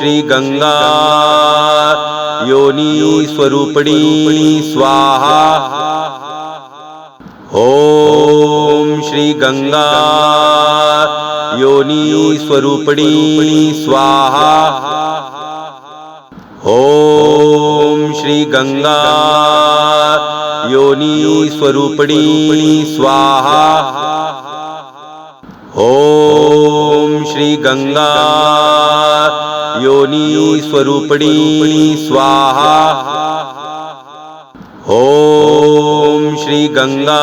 श्री गंगा योनी स्वरूपिणी स्वाहा। ओम श्री गंगा योनी स्वरूपिणी स्वाहा। ओम श्री गंगा योनी स्वरूपिणी स्वाहा। ओम श्री गंगा योनी स्वरूपिणी स्वाहा। ओम श्री गंगा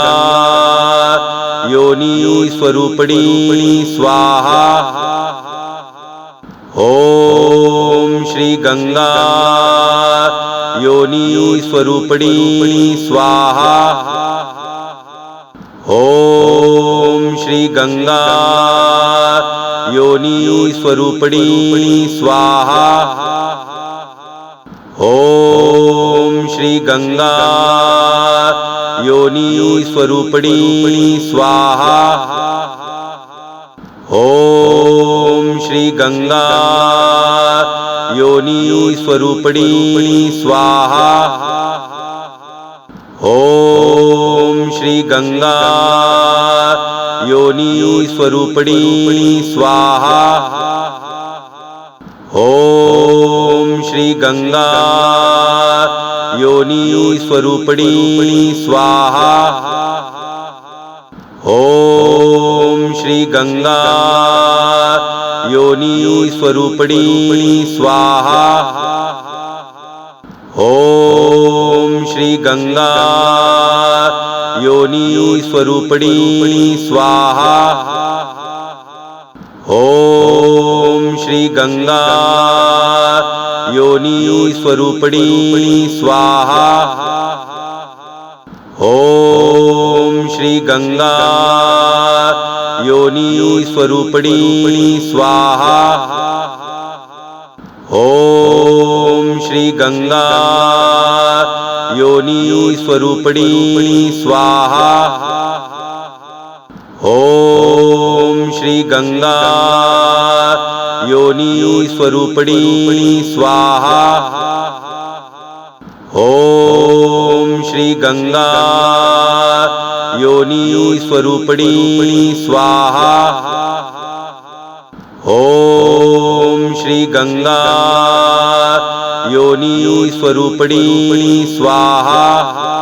योनी स्वरूपिणी स्वाहा। ओम श्री गंगा योनी स्वरूपिणी स्वाहा। ओम श्री गंगा योनी स्वरूपिणी स्वाहा। ओम श्री गंगा योनी स्वरूपिणी स्वाहा। ओम श्री गंगा योनी स्वरूपिणी स्वाहा। ओम श्री गंगा योनी स्वरूपिणी स्वाहा। ओम श्री गंगा योनी स्वरूपिणी स्वाहा। ओम श्री गंगा योनी स्वरूपिणी स्वाहा। ओम श्री गंगा योनी स्वरूपिणी स्वाहा। ओम श्री गंगा योनी स्वरूपिणी स्वाहा। ओम श्री गंगा योनी स्वरूपिणी स्वाहा। ओम श्री गंगा योनी स्वरूपिणी स्वाहा। ओम श्री गंगा योनी स्वरूपिणी स्वाहा। ओम श्री गंगा योनी स्वरूपिणी स्वाहा। ओम श्री गंगा योनी स्वरूपिणी स्वाहा।